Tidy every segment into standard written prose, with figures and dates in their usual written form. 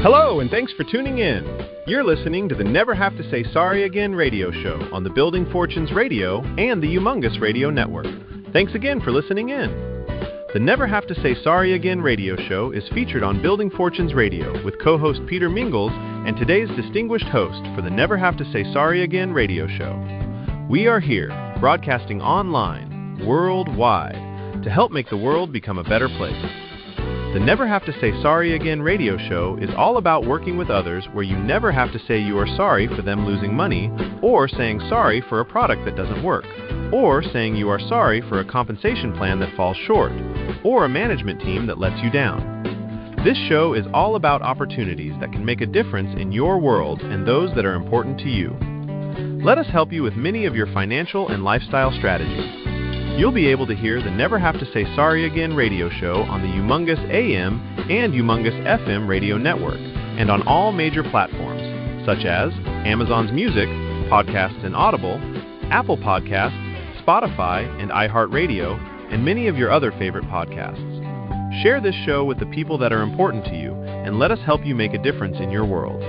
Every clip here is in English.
Hello, and thanks for tuning in. You're listening to the Never Have to Say Sorry Again radio show on the Building Fortunes Radio and the Humongous Radio Network. Thanks again for listening in. The Never Have to Say Sorry Again radio show is featured on Building Fortunes Radio with co-host Peter Mingles and today's distinguished host for the Never Have to Say Sorry Again radio show. We are here, broadcasting online, worldwide, to help make the world become a better place. The Never Have to Say Sorry Again radio show is all about working with others where you never have to say you are sorry for them losing money, or saying sorry for a product that doesn't work, or saying you are sorry for a compensation plan that falls short, or a management team that lets you down. This show is all about opportunities that can make a difference in your world and those that are important to you. Let us help you with many of your financial and lifestyle strategies. You'll be able to hear the Never Have to Say Sorry Again radio show on the Humongous AM and Humongous FM radio network and on all major platforms, such as Amazon's Music, Podcasts and Audible, Apple Podcasts, Spotify and iHeartRadio, and many of your other favorite podcasts. Share this show with the people that are important to you and let us help you make a difference in your world.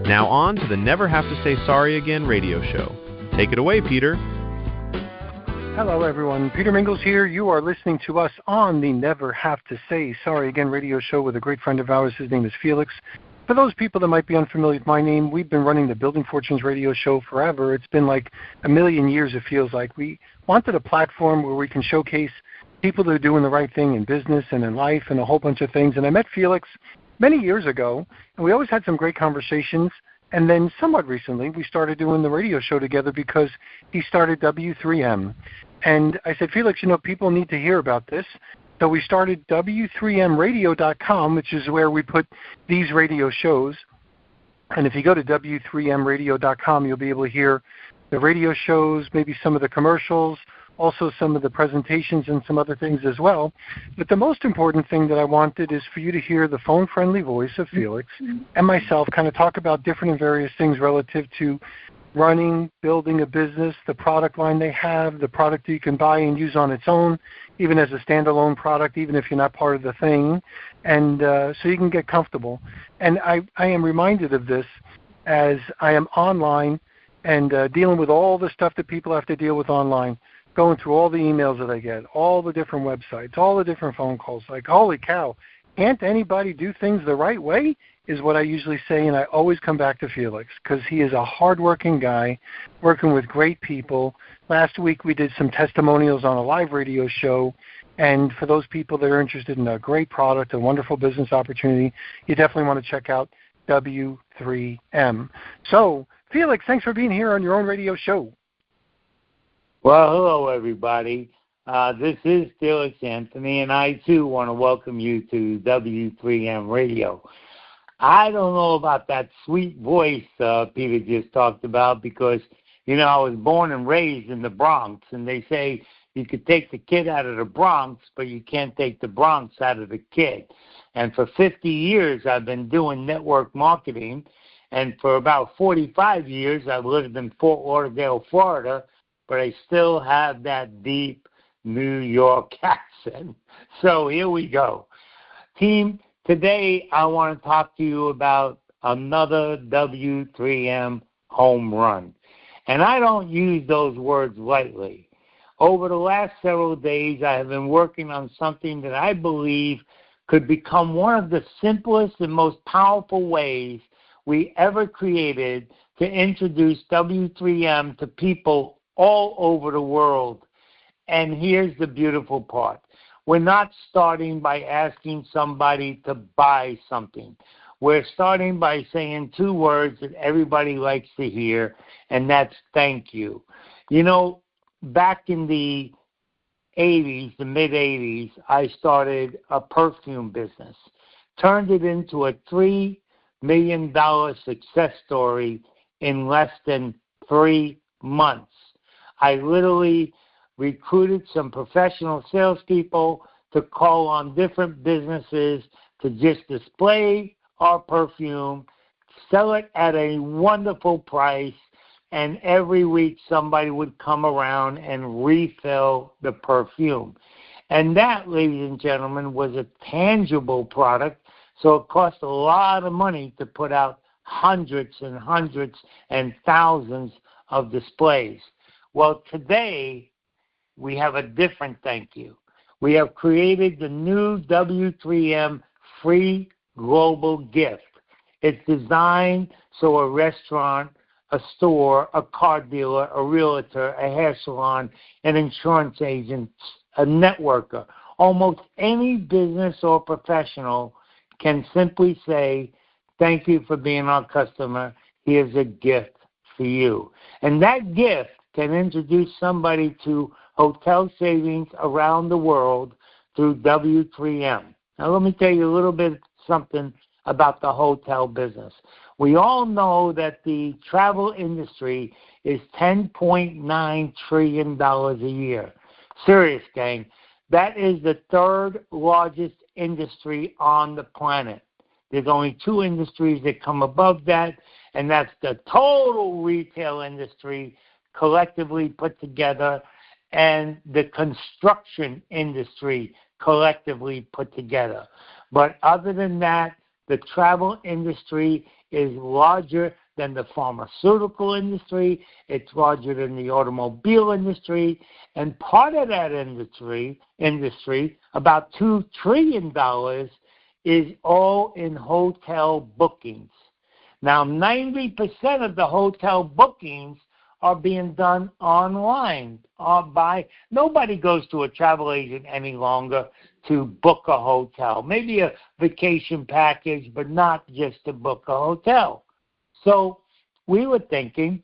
Now on to the Never Have to Say Sorry Again radio show. Take it away, Peter. Hello, everyone. Peter Mingles here. You are listening to us on the Never Have to Say Sorry Again radio show with a great friend of ours. His name is Felix. For those people that might be unfamiliar with my name, we've been running the Building Fortunes radio show forever. It's been like a million years, it feels like. We wanted a platform where we can showcase people that are doing the right thing in business and in life and a whole bunch of things. And I met Felix many years ago, and we always had some great conversations. And then somewhat recently, we started doing the radio show together because he started W3M. And I said, Felix, people need to hear about this. So we started W3MRadio.com, which is where we put these radio shows. And if you go to W3MRadio.com, you'll be able to hear the radio shows, maybe some of the commercials, also some of the presentations and some other things as well. But the most important thing that I wanted is for you to hear the phone-friendly voice of Felix and myself kind of talk about different and various things relative to running, building a business, the product line they have, the product that you can buy and use on its own, even as a standalone product, even if you're not part of the thing, and so you can get comfortable. And I am reminded of this as I am online and dealing with all the stuff that people have to deal with online, going through all the emails that I get, all the different websites, all the different phone calls, like, holy cow, can't anybody do things the right way, is what I usually say, and I always come back to Felix because he is a hardworking guy working with great people. Last week we did some testimonials on a live radio show, and for those people that are interested in a great product, a wonderful business opportunity, you definitely want to check out W3M. So, Felix, thanks for being here on your own radio show. Well, hello, everybody. This is Felix Anthony, and I, too, want to welcome you to W3M Radio. I don't know about that sweet voice Peter just talked about because, I was born and raised in the Bronx, and they say you could take the kid out of the Bronx, but you can't take the Bronx out of the kid. And for 50 years, I've been doing network marketing, and for about 45 years, I've lived in Fort Lauderdale, Florida, but I still have that deep New York accent. So here we go. Team, today I want to talk to you about another W3M home run. And I don't use those words lightly. Over the last several days, I have been working on something that I believe could become one of the simplest and most powerful ways we ever created to introduce W3M to people all over the world. And here's the beautiful part. We're not starting by asking somebody to buy something. We're starting by saying two words that everybody likes to hear, and that's thank you. Back in the 80s, the mid-80s, I started a perfume business, turned it into a $3 million success story in less than 3 months. I literally recruited some professional salespeople to call on different businesses to just display our perfume, sell it at a wonderful price, and every week somebody would come around and refill the perfume. And that, ladies and gentlemen, was a tangible product, So it costs a lot of money to put out hundreds and hundreds and thousands of displays. Well, today we have a different thank you. We have created the new W3M free global gift. It's designed so a restaurant, a store, a car dealer, a realtor, a hair salon, an insurance agent, a networker, almost any business or professional can simply say, thank you for being our customer. Here's a gift for you. And that gift can introduce somebody to hotel savings around the world through W3M. Now, let me tell you a little bit something about the hotel business. We all know that the travel industry is $10.9 trillion a year. Serious, gang. That is the third largest industry on the planet. There's only two industries that come above that, and that's the total retail industry collectively put together and the construction industry collectively put together. But other than that, the travel industry is larger than the pharmaceutical industry. It's larger than the automobile industry. And part of that industry, about $2 trillion, is all in hotel bookings. Now, 90% of the hotel bookings are being done online. Nobody goes to a travel agent any longer to book a hotel. Maybe a vacation package, but not just to book a hotel. So we were thinking,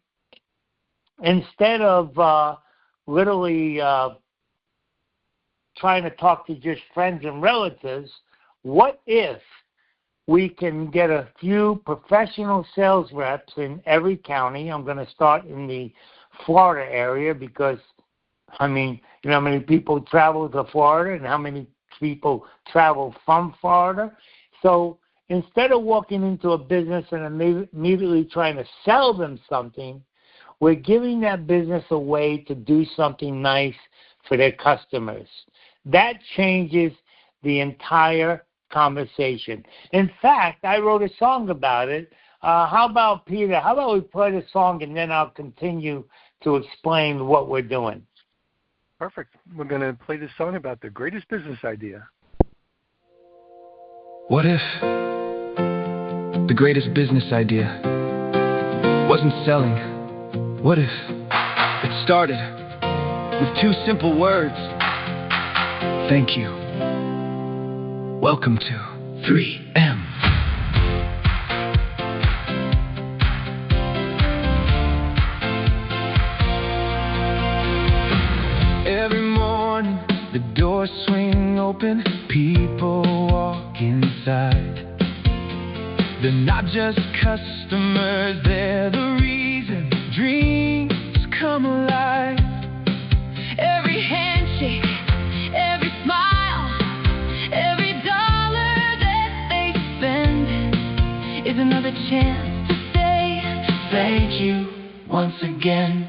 instead of literally trying to talk to just friends and relatives, what if we can get a few professional sales reps in every county? I'm going to start in the Florida area because, I mean, you know how many people travel to Florida and how many people travel from Florida? So instead of walking into a business and immediately trying to sell them something, we're giving that business a way to do something nice for their customers. That changes the entire conversation. In fact, I wrote a song about it. How about, Peter, how about we play the song and then I'll continue to explain what we're doing. Perfect. We're going to play this song about the greatest business idea. What if the greatest business idea wasn't selling? What if it started with two simple words? Thank you. Welcome to 3M. Every morning the doors swing open, people walk inside. They're not just customers, they're the reason dreams come alive. Every handshake, every smile, every dollar that they spend is another chance to say thank you once again.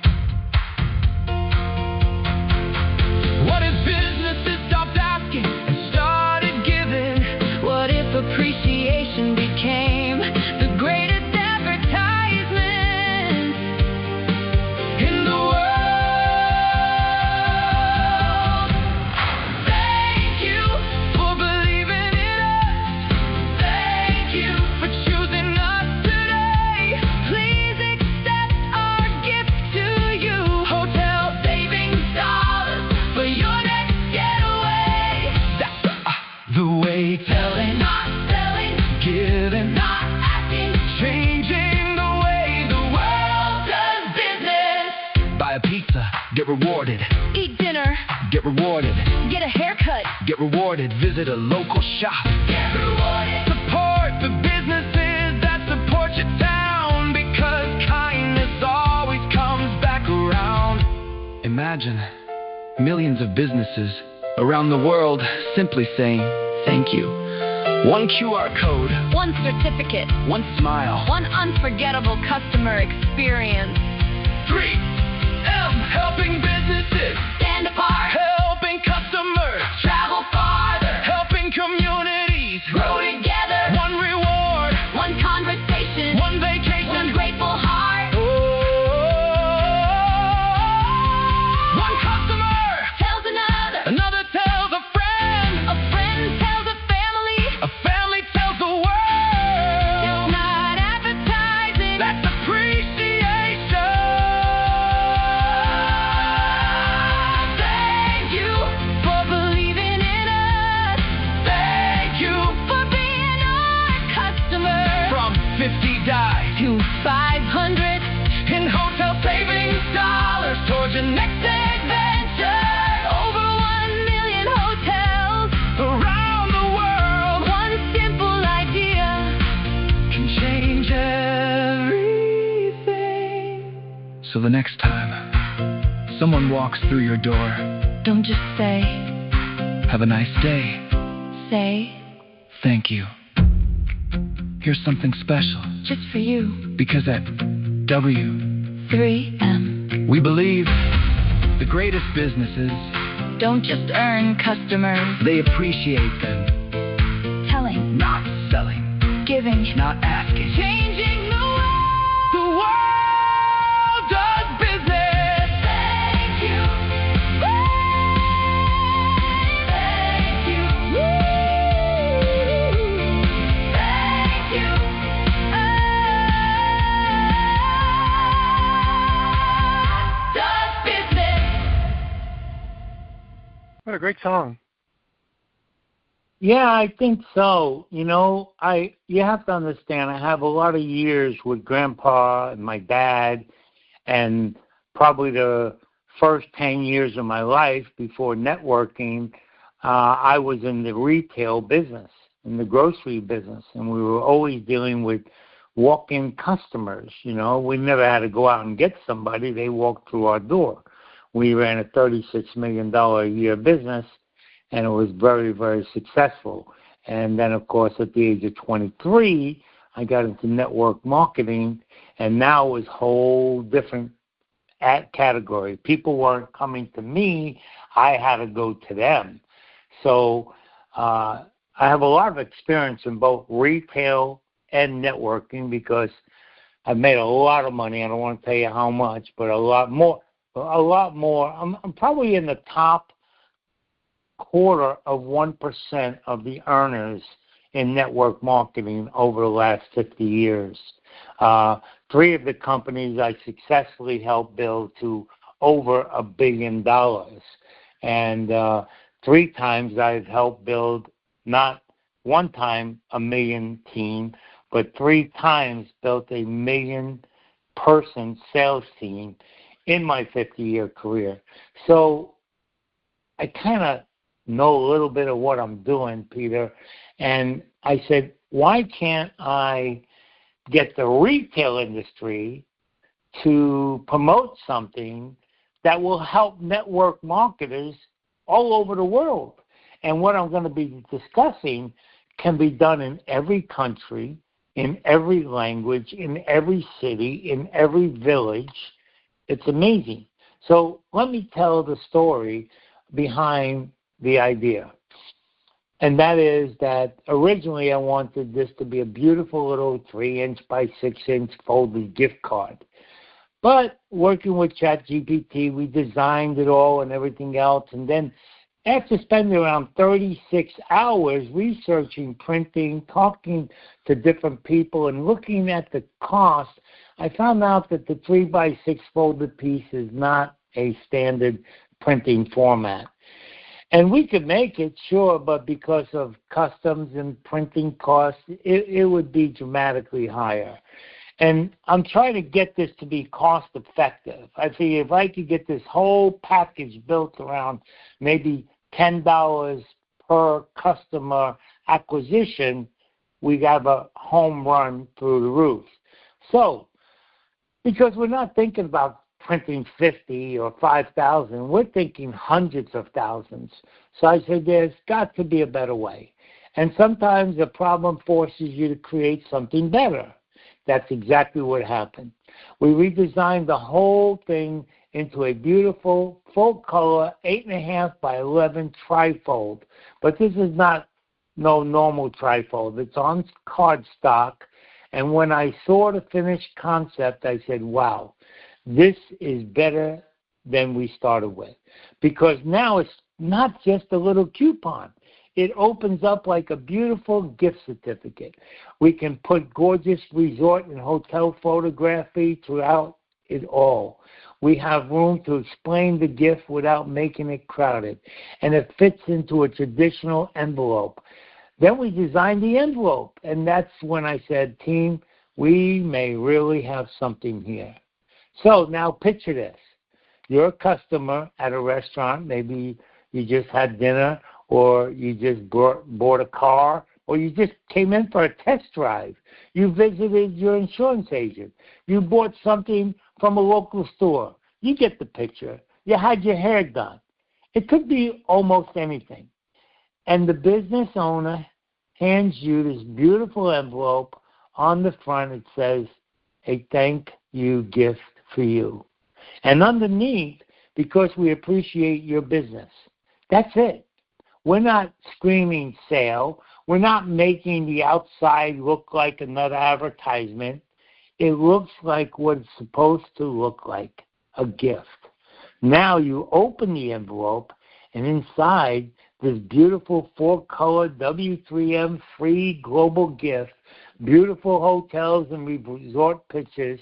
What if businesses stopped asking and started giving? What if appreciation became the greatest advertisement in the world? Thank you for believing in us. Thank you for choosing us today. Please accept our gift to you. Hotel savings dollars for your next getaway. That's the way. Telling, not selling, giving, not acting, changing the way the world does business. Buy a pizza, get rewarded. Eat dinner, Get rewarded. get a haircut, Get rewarded. Visit a local shop. get rewarded. Support the businesses that support your town, because kindness always comes back around. Imagine millions of businesses around the world simply saying thank you. One QR code, One certificate, one smile. one unforgettable customer experience. 3M, helping businesses Stand apart, helping customers travel farther, helping communities grow together. One 50 died to 500 in hotel savings dollars towards your next adventure. over 1 million hotels. Around the world One simple idea. can change everything. So the next time someone walks through your door, Don't just say, have a nice day, say, thank you. Here's something special, just for you. because at W3M, 3M. we believe the greatest businesses, Don't just earn customers. they appreciate them, Telling, not selling, giving, not asking. Changing the world. The world does business. Thank you. Thank you. Thank you. Does business. What a great song. Yeah, I think so. You know, you have to understand, I have a lot of years with Grandpa and my dad, and probably the first 10 years of my life before networking, I was in the retail business, in the grocery business, and we were always dealing with walk-in customers. You know, we never had to go out and get somebody. They walked through our door. We ran a $36 million a year business, and it was very, very successful. And then, of course, at the age of 23, I got into network marketing, and now it was a whole different category. People weren't coming to me. I had to go to them. So I have a lot of experience in both retail and networking because I've made a lot of money. I don't want to tell you how much, but a lot more. I'm probably in the top quarter of 1% of the earners in network marketing over the last 50 years. 3 of the companies I successfully helped build to over $1 billion. And 3 times I've helped build, not one time a million team, but 3 times built a 1 million person sales team in my 50-year career. So I kind of know a little bit of what I'm doing, Peter. And I said, why can't I get the retail industry to promote something that will help network marketers all over the world? And what I'm going to be discussing can be done in every country, in every language, in every city, in every village. It's amazing. So let me tell the story behind the idea. And that is that originally I wanted this to be a beautiful little 3-inch by 6-inch folded gift card. But working with ChatGPT, we designed it all and everything else. And then after spending around 36 hours researching, printing, talking to different people, and looking at the cost, I found out that the 3x6 folded piece is not a standard printing format. And we could make it, sure, but because of customs and printing costs, it would be dramatically higher. And I'm trying to get this to be cost effective. I figure if I could get this whole package built around maybe $10 per customer acquisition, we have a home run through the roof. So, because we're not thinking about printing 50 or 5,000, we're thinking hundreds of thousands. So I said, there's got to be a better way. And sometimes a problem forces you to create something better. That's exactly what happened. We redesigned the whole thing into a beautiful, full-color, 8.5 by 11 trifold. But this is not no normal trifold. It's on cardstock. And when I saw the finished concept, I said, wow, this is better than we started with. Because now it's not just a little coupon. It opens up like a beautiful gift certificate. We can put gorgeous resort and hotel photography throughout it all. We have room to explain the gift without making it crowded. And it fits into a traditional envelope. Then we designed the envelope. And that's when I said, team, we may really have something here. So now picture this. You're a customer at a restaurant. Maybe you just had dinner, or you just bought a car, or you just came in for a test drive. You visited your insurance agent. You bought something from a local store. You get the picture. You had your hair done. It could be almost anything. And the business owner hands you this beautiful envelope. On the front it says, a thank you gift for you. And underneath, because we appreciate your business. That's it. We're not screaming sale. We're not making the outside look like another advertisement. It looks like what it's supposed to look like, a gift. Now you open the envelope, and inside this beautiful 4-color W3M free global gift, beautiful hotels and resort pictures,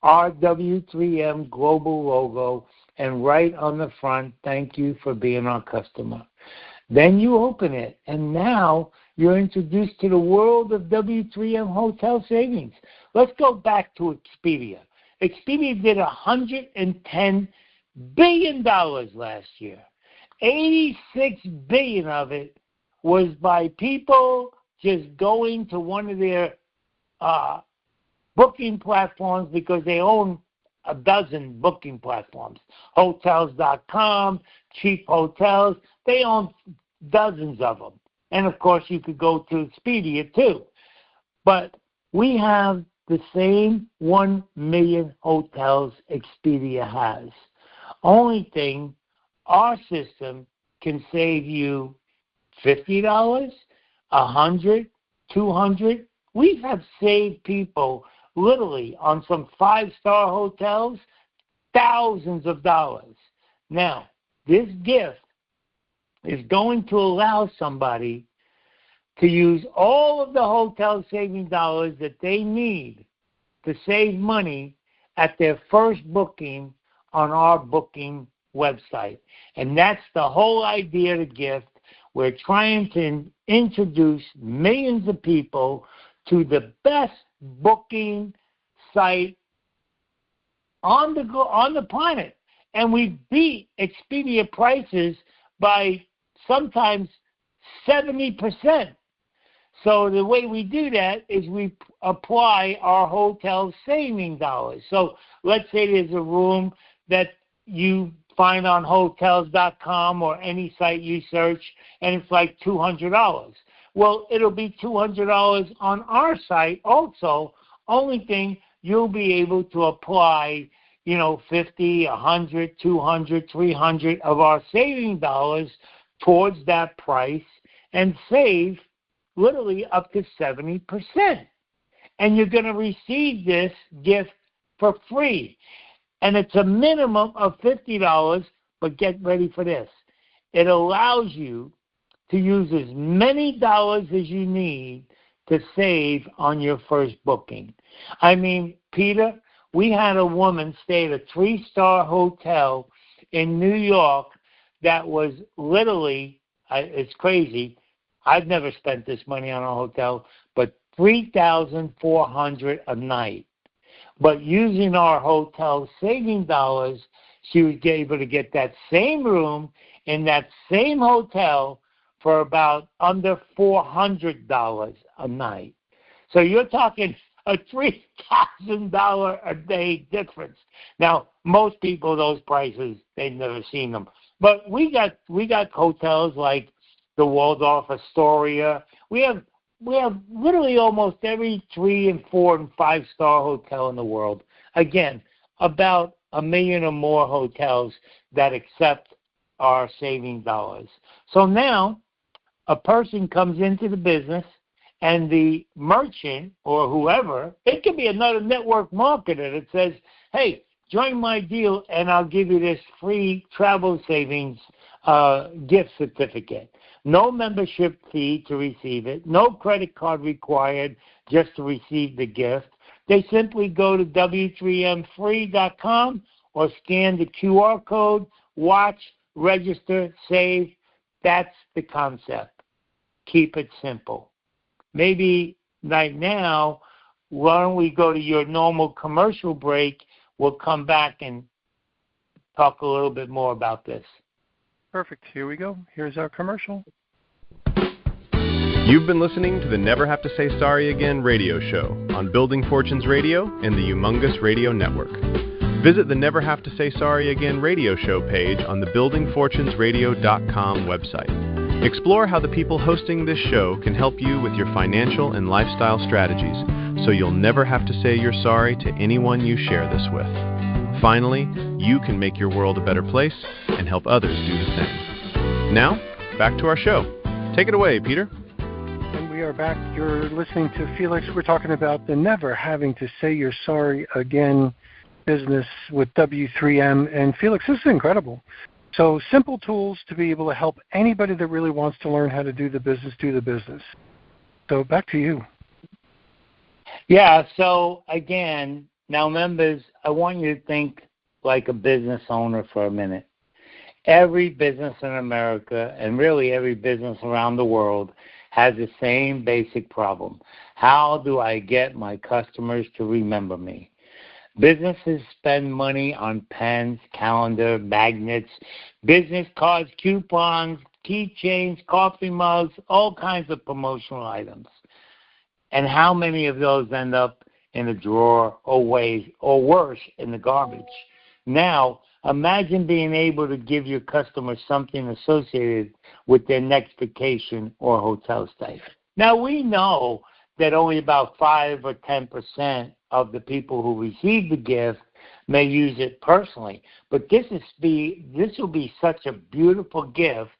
our W3M global logo, and right on the front, thank you for being our customer. Then you open it, and now you're introduced to the world of W3M hotel savings. Let's go back to Expedia. Expedia did $110 billion last year. $86 billion of it was by people just going to one of their booking platforms, because they own a dozen booking platforms. Hotels.com, Cheap Hotels, they own dozens of them. And, of course, you could go to Expedia, too. But we have the same 1 million hotels Expedia has. Only thing, our system can save you $50, $100, $200. We have saved people literally on some 5-star hotels thousands of dollars. Now, this gift is going to allow somebody to use all of the hotel saving dollars that they need to save money at their first booking on our booking website. And that's the whole idea of the gift. We're trying to introduce millions of people to the best booking site on the planet. And we beat Expedia prices by sometimes 70%. So the way we do that is we apply our hotel saving dollars. So let's say there's a room that you find on Hotels.com or any site you search, and it's like $200. Well, it'll be $200 on our site also. Only thing, you'll be able to apply, 50, 100, 200, 300 of our saving dollars towards that price and save literally up to 70%. And you're going to receive this gift for free. And it's a minimum of $50, but get ready for this. It allows you to use as many dollars as you need to save on your first booking. I mean, Peter, we had a woman stay at a 3-star hotel in New York that was literally, it's crazy, I've never spent this money on a hotel, but $3,400 a night. But using our hotel saving dollars, she was able to get that same room in that same hotel for about under $400 a night. So you're talking a $3,000 a day difference. Now, most people, those prices, they've never seen them. But we got hotels like the Waldorf Astoria. We have literally almost every 3 and 4 and 5-star hotel in the world. Again, about 1 million or more hotels that accept our saving dollars. So now a person comes into the business, and the merchant or whoever, it could be another network marketer that says, hey, join my deal and I'll give you this free travel savings gift certificate. No membership fee to receive it. No credit card required just to receive the gift. They simply go to W3Mfree.com or scan the QR code, watch, register, save. That's the concept. Keep it simple. Maybe right now why don't we go to your normal commercial break? We'll come back and talk a little bit more about this. Perfect. Here we go. Here's our commercial. You've been listening to the Never Have to Say Sorry Again radio show on Building Fortunes Radio and the Humongous Radio Network. Visit the Never Have to Say Sorry Again radio show page on the buildingfortunesradio.com website. Explore how the people hosting this show can help you with your financial and lifestyle strategies so you'll never have to say you're sorry to anyone you share this with. Finally, you can make your world a better place and help others do the same. Now, back to our show. Take it away, Peter. And we are back. You're listening to Felix. We're talking about the never having to say you're sorry again business with W3M. And Felix, this is incredible. So simple tools to be able to help anybody that really wants to learn how to do the business. So back to you. Yeah, so again, now members, I want you to think like a business owner for a minute. Every business in America, and really every business around the world, has the same basic problem. How do I get my customers to remember me? Businesses spend money on pens, calendar, magnets, business cards, coupons, keychains, coffee mugs, all kinds of promotional items. And how many of those end up in a drawer or worse, in the garbage? Now, imagine being able to give your customers something associated with their next vacation or hotel stay. Now, we know that only about 5 or 10% of the people who receive the gift may use it personally. But this will be such a beautiful gift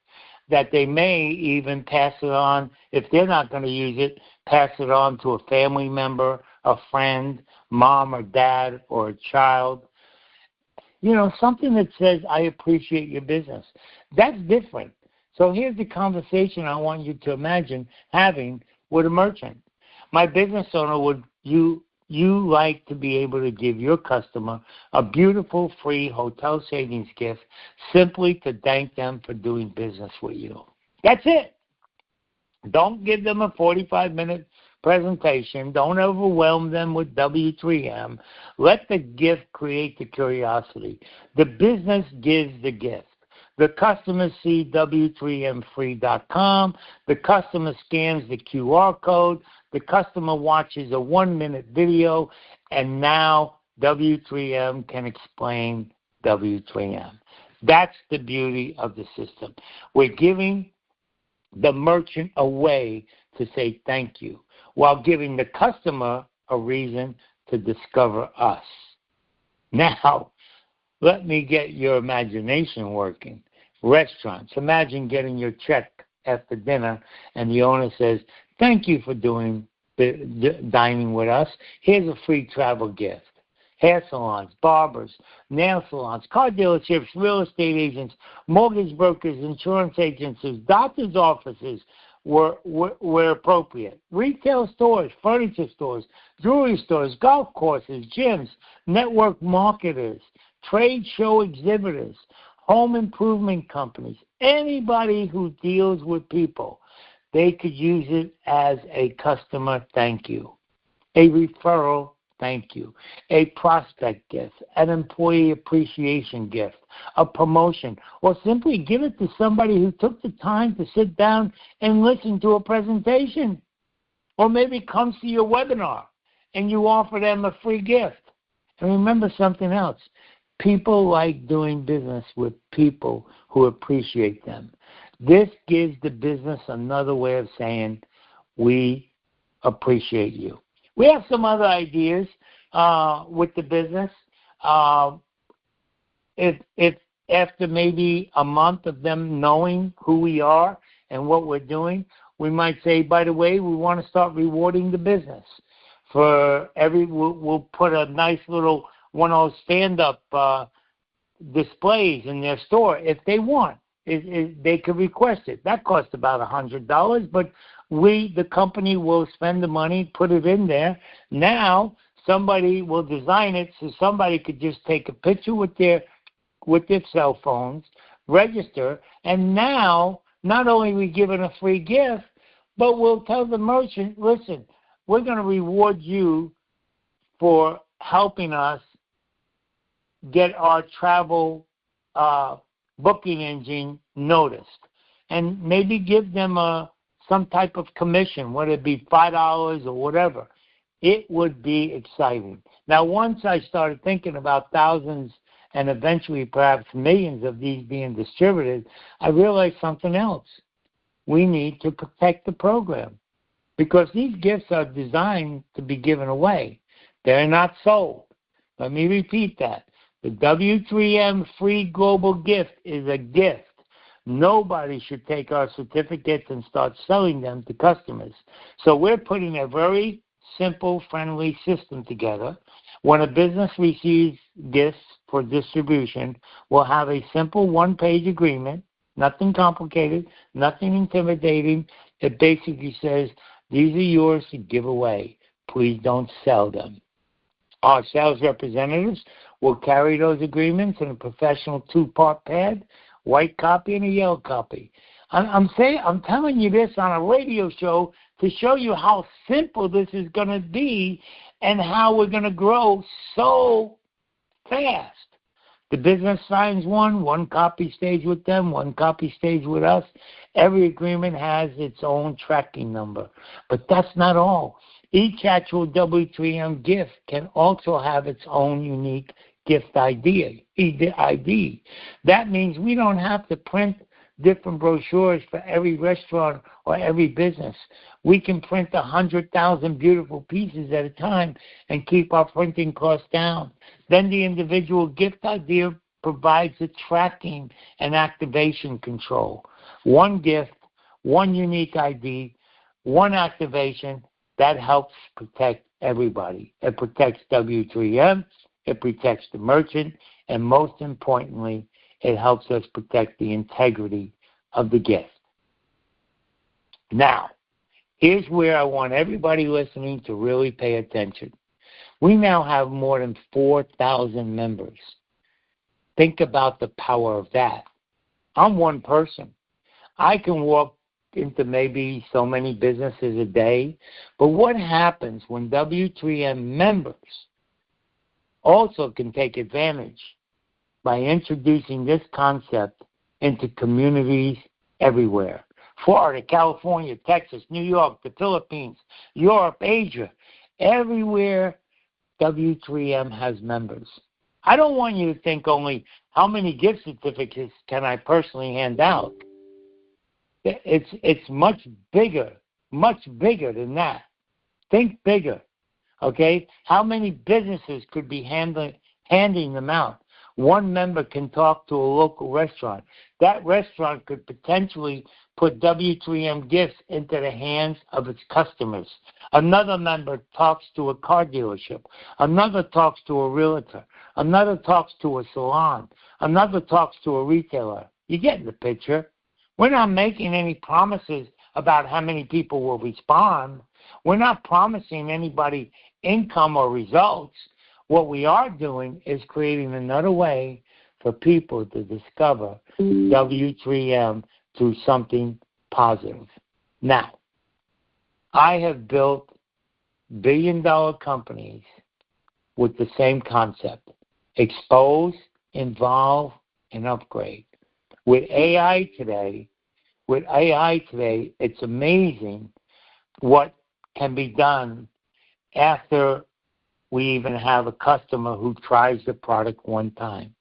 that they may even pass it on, if they're not going to use it, pass it on to a family member, a friend, mom or dad, or a child. You know, something that says, I appreciate your business. That's different. So here's the conversation I want you to imagine having with a merchant. My business owner, would you like to be able to give your customer a beautiful free hotel savings gift simply to thank them for doing business with you? That's it. Don't give them a 45-minute presentation. Don't overwhelm them with W3M. Let the gift create the curiosity. The business gives the gift. The customer sees W3Mfree.com. The customer scans the QR code. The customer watches a 1-minute video, and now W3M can explain W3M. That's the beauty of the system. We're giving the merchant a way to say thank you while giving the customer a reason to discover us. Now, let me get your imagination working. Restaurants. Imagine getting your check after dinner and the owner says, thank you for dining with us. Here's a free travel gift. Hair salons, barbers, nail salons, car dealerships, real estate agents, mortgage brokers, insurance agencies, doctor's offices were appropriate. Retail stores, furniture stores, jewelry stores, golf courses, gyms, network marketers, trade show exhibitors, home improvement companies, anybody who deals with people. They could use it as a customer thank you, a referral thank you, a prospect gift, an employee appreciation gift, a promotion, or simply give it to somebody who took the time to sit down and listen to a presentation, or maybe comes to your webinar and you offer them a free gift. And remember something else. People like doing business with people who appreciate them. This gives the business another way of saying, we appreciate you. We have some other ideas with the business. If after maybe a month of them knowing who we are and what we're doing, we might say, by the way, we want to start rewarding the business. We'll put a nice little one of those stand-up displays in their store if they want. They could request it. That costs about $100, but the company will spend the money, put it in there. Now somebody will design it so somebody could just take a picture with their cell phones, register, and now not only are we giving a free gift, but we'll tell the merchant, listen, we're going to reward you for helping us get our travel booking engine noticed, and maybe give them some type of commission, whether it be $5 or whatever. It would be exciting. Now, once I started thinking about thousands and eventually perhaps millions of these being distributed, I realized something else. We need to protect the program, because these gifts are designed to be given away. They're not sold. Let me repeat that. The W3M free global gift is a gift. Nobody should take our certificates and start selling them to customers. So we're putting a very simple, friendly system together. When a business receives gifts for distribution, we'll have a simple one-page agreement, nothing complicated, nothing intimidating. It basically says, these are yours to give away. Please don't sell them. Our sales representatives will carry those agreements in a professional 2-part pad, white copy and a yellow copy. I'm telling you this on a radio show to show you how simple this is going to be and how we're going to grow so fast. The business signs one copy stays with them, one copy stays with us. Every agreement has its own tracking number. But that's not all. Each actual W3M gift can also have its own unique gift ID. That means we don't have to print different brochures for every restaurant or every business. We can print 100,000 beautiful pieces at a time and keep our printing costs down. Then the individual gift idea provides the tracking and activation control. One gift, one unique ID, one activation, that helps protect everybody. It protects W3M, it protects the merchant, and most importantly, it helps us protect the integrity of the gift. Now, here's where I want everybody listening to really pay attention. We now have more than 4,000 members. Think about the power of that. I'm one person. I can walk into maybe so many businesses a day, but what happens when W3M members also can take advantage by introducing this concept into communities everywhere? Florida, California, Texas, New York, the Philippines, Europe, Asia, everywhere W3M has members. I don't want you to think only how many gift certificates can I personally hand out. It's much bigger than that. Think bigger, okay? How many businesses could be handing them out? One member can talk to a local restaurant. That restaurant could potentially put W3M gifts into the hands of its customers. Another member talks to a car dealership. Another talks to a realtor. Another talks to a salon. Another talks to a retailer. You get the picture. We're not making any promises about how many people will respond. We're not promising anybody income or results. What we are doing is creating another way for people to discover W3M through something positive. Now, I have built billion-dollar companies with the same concept: expose, involve, and upgrade. With AI today, it's amazing what can be done after we even have a customer who tries the product one time.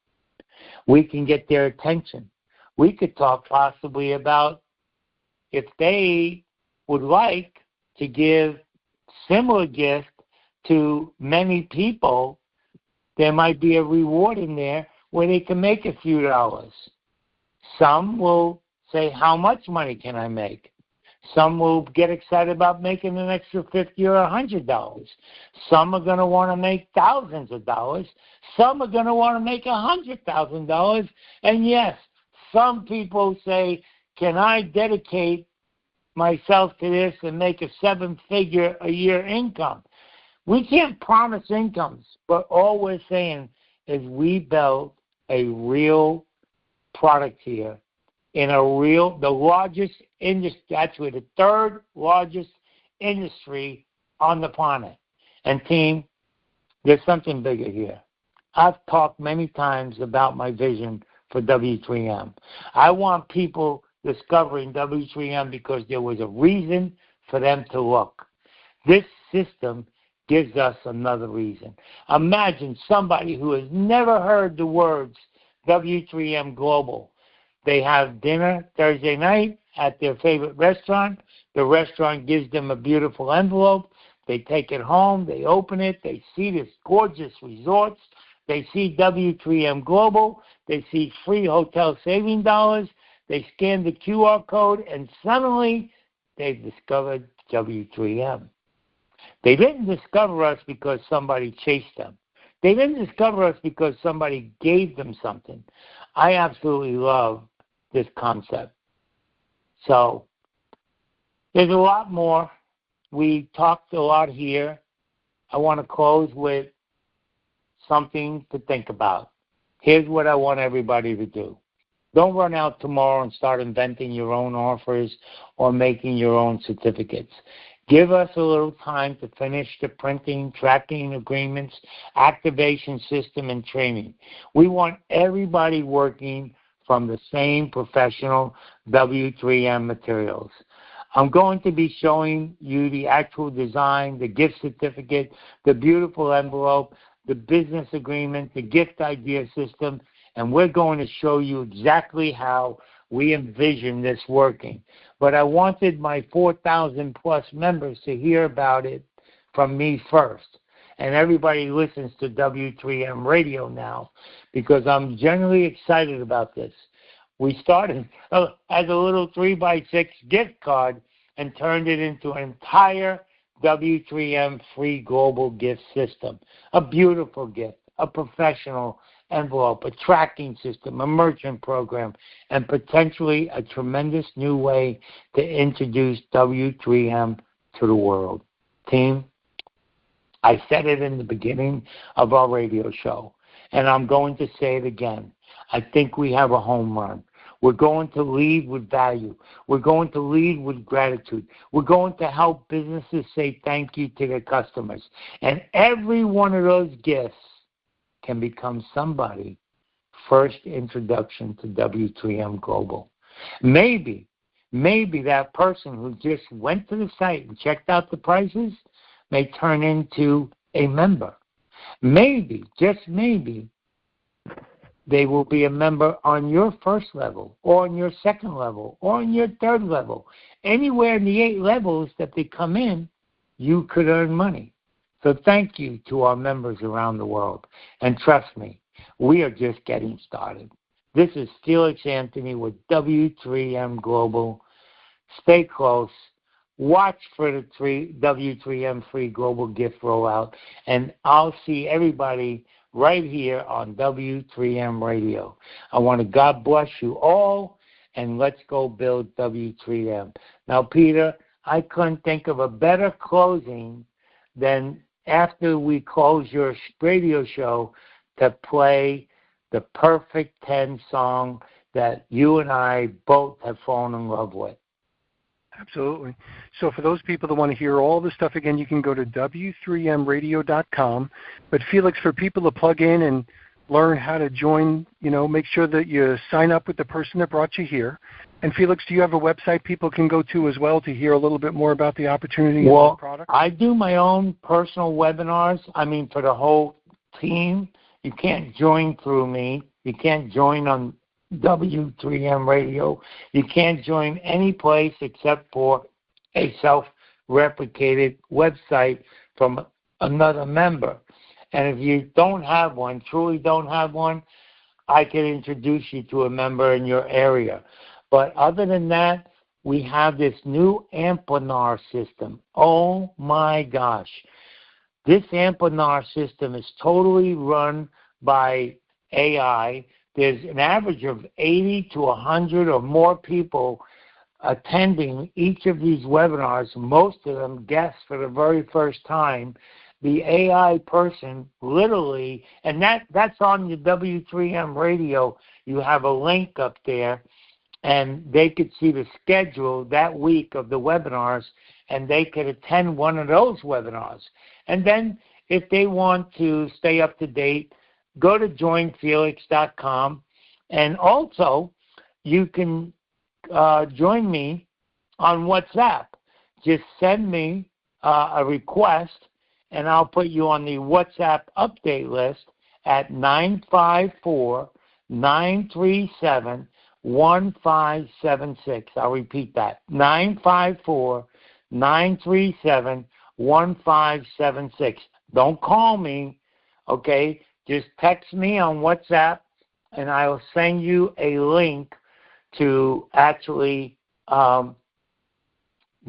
We can get their attention. We could talk possibly about if they would like to give similar gift to many people, there might be a reward in there where they can make a few dollars. Some will say, how much money can I make? Some will get excited about making an extra $50 or $100. Some are going to want to make thousands of dollars. Some are going to want to make $100,000. And yes, some people say, can I dedicate myself to this and make a 7-figure a year income? We can't promise incomes, but all we're saying is we built a real product here in the largest industry, actually the third largest industry on the planet. And team, There's something bigger here. I've talked many times about my vision for W3M. I want people discovering W3M because there was a reason for them to look. This system gives us another reason. Imagine somebody who has never heard the words W3M Global. They have dinner Thursday night at their favorite restaurant. The restaurant gives them a beautiful envelope. They take it home. They open it. They see this gorgeous resorts. They see W3M Global. They see free hotel saving dollars. They scan the QR code, and suddenly they've discovered W3M. They didn't discover us because somebody chased them. They didn't discover us because somebody gave them something. I absolutely love this concept. So there's a lot more. We talked a lot here. I want to close with something to think about. Here's what I want everybody to do. Don't run out tomorrow and start inventing your own offers or making your own certificates. Give us a little time to finish the printing, tracking agreements, activation system, and training. We want everybody working from the same professional W3M materials. I'm going to be showing you the actual design, the gift certificate, the beautiful envelope, the business agreement, the gift idea system, and we're going to show you exactly how we envision this working. But I wanted my 4,000 plus members to hear about it from me first. And everybody listens to W3M Radio now because I'm generally excited about this. We started as a little 3x6 gift card and turned it into an entire W3M free global gift system. A beautiful gift, a professional envelope, a tracking system, a merchant program, and potentially a tremendous new way to introduce W3M to the world. Team, I said it in the beginning of our radio show, and I'm going to say it again. I think we have a home run. We're going to lead with value. We're going to lead with gratitude. We're going to help businesses say thank you to their customers. And every one of those gifts can become somebody's first introduction to W3M Global. Maybe that person who just went to the site and checked out the prices may turn into a member. Maybe, just maybe, they will be a member on your first level or on your second level or on your third level. Anywhere in the 8 levels that they come in, you could earn money. So thank you to our members around the world. And trust me, we are just getting started. This is Felix Anthony with W3M Global. Stay close. Watch for the W3M free global gift rollout. And I'll see everybody right here on W3M Radio. I want to God bless you all, and let's go build W3M. Now, Peter, I couldn't think of a better closing than after we close your radio show to play the Perfect 10 song that you and I both have fallen in love with. Absolutely. So for those people that want to hear all the stuff again, you can go to W3MRadio.com. But Felix, for people to plug in and learn how to join, make sure that you sign up with the person that brought you here. And Felix, do you have a website people can go to as well to hear a little bit more about the opportunity and the product? I do my own personal webinars. For the whole team. You can't join through me. You can't join on W3M Radio. You can't join any place except for a self-replicated website from another member. And if you don't have one, truly don't have one, I can introduce you to a member in your area. But other than that, we have this new Amplinar system. Oh, my gosh. This Amplinar system is totally run by AI. There's an average of 80 to 100 or more people attending each of these webinars, most of them guests for the very first time. The AI person literally, and that's on your W3M Radio. You have a link up there, and they could see the schedule that week of the webinars, and they could attend one of those webinars. And then if they want to stay up to date, go to joinfelix.com. And also, you can join me on WhatsApp. Just send me a request, and I'll put you on the WhatsApp update list at 954-937-1576. I'll repeat that, 954-937-1576. Don't call me, okay? Just text me on WhatsApp, and I'll send you a link to actually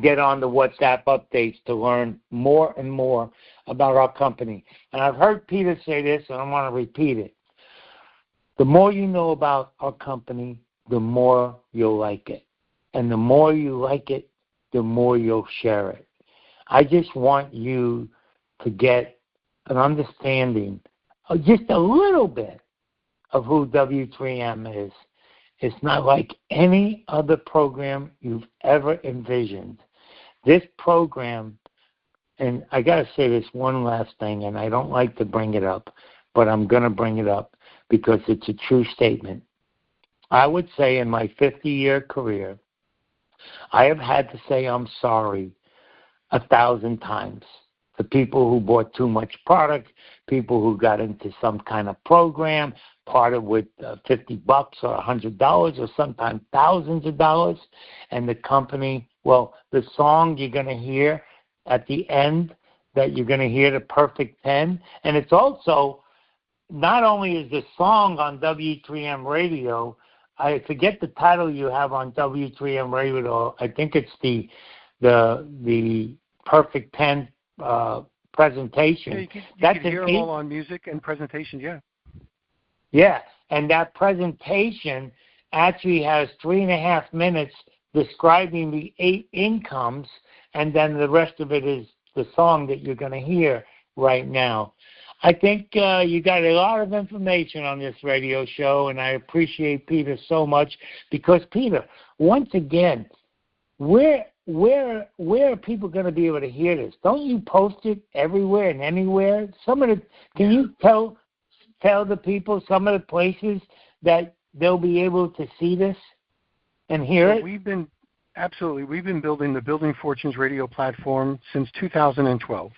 get on the WhatsApp updates to learn more and more about our company. And I've heard Peter say this, and I want to repeat it. The more you know about our company, the more you'll like it. And the more you like it, the more you'll share it. I just want you to get an understanding, just a little bit, of who W3M is. It's not like any other program you've ever envisioned. This program, and I got to say this one last thing, and I don't like to bring it up, but I'm going to bring it up because it's a true statement. I would say in my 50-year career, I have had to say I'm sorry 1,000 times to people who bought too much product, people who got into some kind of program, parted with $50 or $100 or sometimes thousands of dollars, and the company, well, the song you're going to hear at the end, that you're going to hear, the Perfect 10, and it's also, not only is the song on W3M Radio, I forget the title you have on W3M Radio, I think it's the Perfect 10 presentation. Yeah, you can hear them all on music and presentations, yeah. Yeah, and that presentation actually has 3.5 minutes describing the 8 incomes, and then the rest of it is the song that you're going to hear right now. I think you got a lot of information on this radio show, and I appreciate Peter so much because, Peter, once again, where are people going to be able to hear this? Don't you post it everywhere and anywhere? Can you tell the people some of the places that they'll be able to see this and hear it? We've been building the Building Fortunes radio platform since 2012.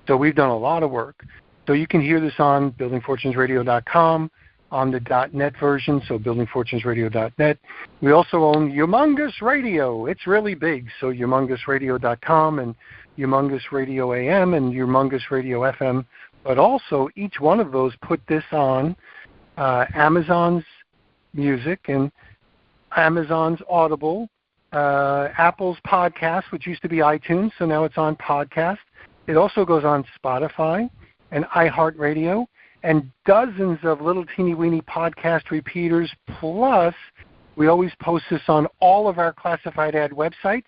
So we've done a lot of work. So you can hear this on buildingfortunesradio.com, on the .net version, so buildingfortunesradio.net. We also own Humongous Radio. It's really big, so humongousradio.com and Humongous Radio AM and Humongous Radio FM. But also, each one of those put this on Amazon's Music and Amazon's Audible, Apple's Podcast, which used to be iTunes, so now it's on Podcast. It also goes on Spotify and iHeartRadio and dozens of little teeny-weeny podcast repeaters. Plus, we always post this on all of our classified ad websites.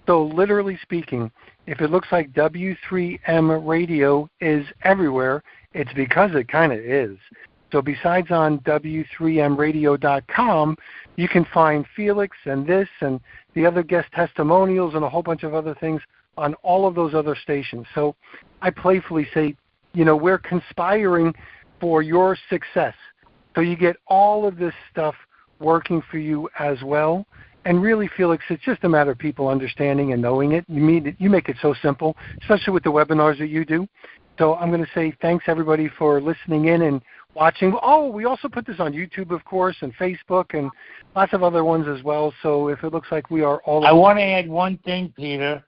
So literally speaking, if it looks like W3M Radio is everywhere, it's because it kind of is. So besides on W3MRadio.com, you can find Felix and this and the other guest testimonials and a whole bunch of other things on all of those other stations. So I playfully say, we're conspiring for your success. So you get all of this stuff working for you as well. And really, Felix, it's just a matter of people understanding and knowing it. You make it so simple, especially with the webinars that you do. So I'm going to say thanks, everybody, for listening in and watching. Oh, we also put this on YouTube, of course, and Facebook and lots of other ones as well. So if it looks like we are all... I want to add one thing, Peter,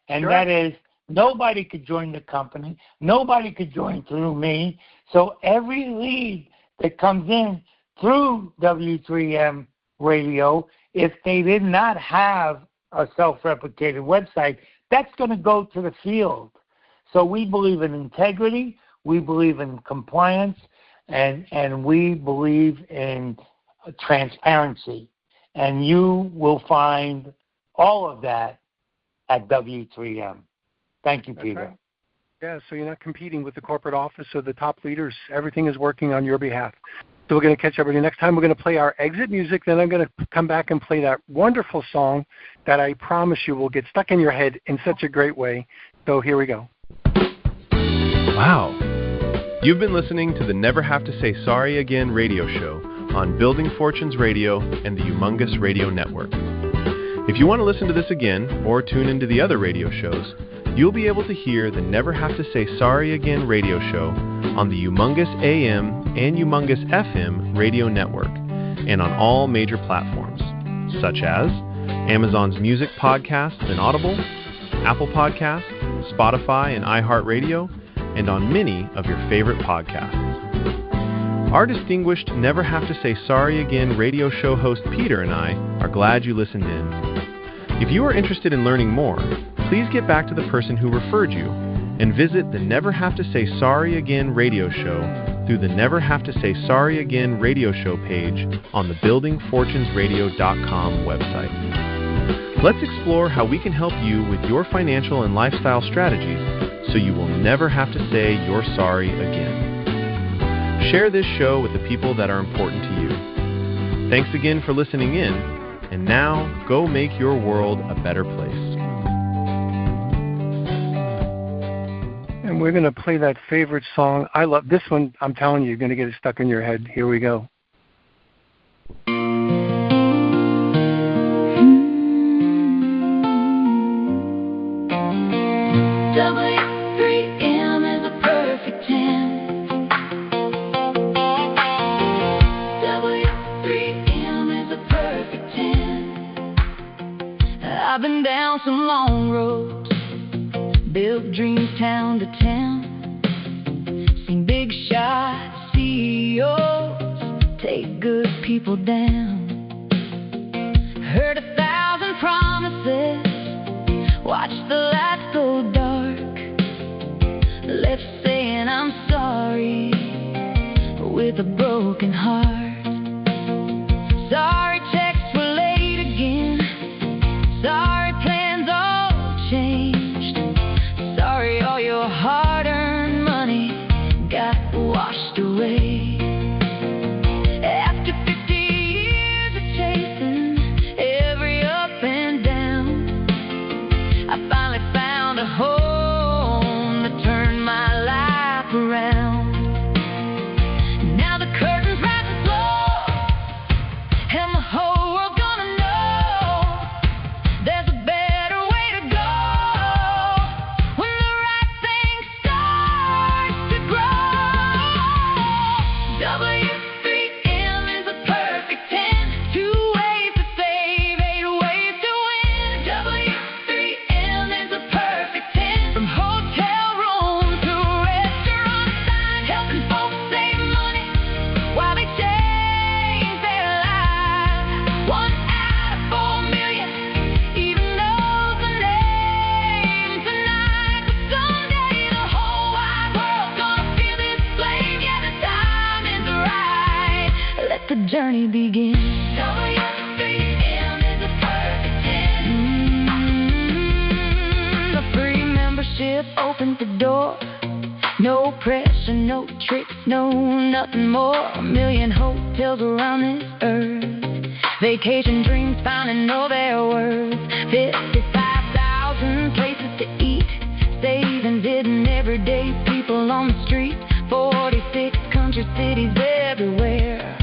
and Sure. That is nobody could join the company. Nobody could join through me. So every lead that comes in through W3M Radio, if they did not have a self-replicated website, that's going to go to the field. So we believe in integrity, we believe in compliance, and we believe in transparency. And you will find all of that at W3M. Thank you, That's Peter. right. Yeah, so you're not competing with the corporate office or the top leaders. Everything is working on your behalf. So we're going to catch everybody next time. We're going to play our exit music. Then I'm going to come back and play that wonderful song that I promise you will get stuck in your head in such a great way. So here we go. Wow. You've been listening to the Never Have to Say Sorry Again radio show on Building Fortunes Radio and the Humongous Radio Network. If you want to listen to this again or tune into the other radio shows, you'll be able to hear the Never Have to Say Sorry Again radio show on the Humongous AM and Humongous FM radio network and on all major platforms, such as Amazon's Music Podcasts and Audible, Apple Podcasts, Spotify and iHeartRadio, and on many of your favorite podcasts. Our distinguished Never Have to Say Sorry Again radio show host Peter and I are glad you listened in. If you are interested in learning more, please get back to the person who referred you and visit the Never Have to Say Sorry Again radio show through the Never Have to Say Sorry Again radio show page on the buildingfortunesradio.com website. Let's explore how we can help you with your financial and lifestyle strategies so you will never have to say you're sorry again. Share this show with the people that are important to you. Thanks again for listening in, and now go make your world a better place. And we're going to play that favorite song. I love this one. I'm telling you, you're going to get it stuck in your head. Here we go. W3M is a perfect 10. W3M is a perfect 10. I've been down some long roads, built dreams town to town, seen big shot CEOs take good people down, heard 1,000 promises, watched the lights go dark, left saying I'm sorry with a broken heart. Sorry texts were late again, sorry plans all changed, sorry all your hard-earned money got washed away. After 50 years of chasing every up and down, I finally found a home that turned my life around. Now the curtain's rising slow, and the whole world's gonna know there's a better way to go when the right thing starts to grow. W3M is a perfect 10. 2 ways to save, 8 ways to win. W3M is a perfect 10. From hotel room to restaurant sign, helping folks save money while they change their lives. 1 out of 4 million even knows the name tonight. But someday the whole wide world's gonna feel this flame. Yeah, the time is right. Let the journey begin. W3M is a perfect 10. The free membership opens the door. No pressure, no tricks, no nothing more. 1 million hotels around this earth. Vacation dreams finally know their worth. 55,000 places to eat. Savings hidden everyday people on the street. 46 country cities everywhere.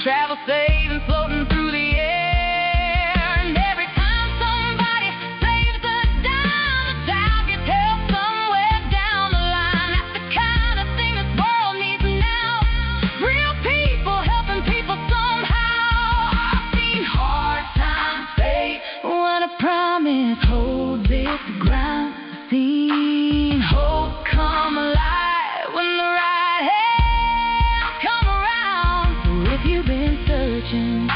Travel safe and floating through the air. And every time somebody saves a dime, the child gets help somewhere down the line. That's the kind of thing this world needs now. Real people helping people somehow. I've seen hard times fade when a promise holds its ground. Seen hope come alive when the right hands come around. So if you've been searching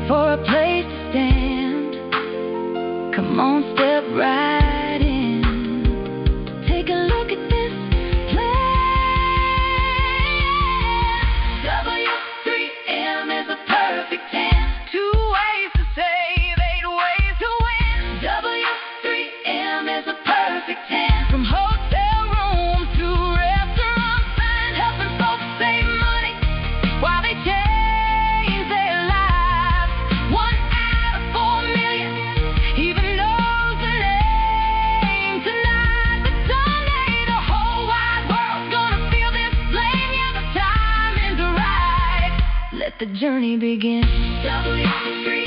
for a place to stand, come on, step right in. Take a look at this plan. W3M is a perfect 10. 2 ways to save, 8 ways to win. W3M is a perfect 10. From hotel rooms to restaurant signs, helping folks save money while they change let the journey begin. W3M.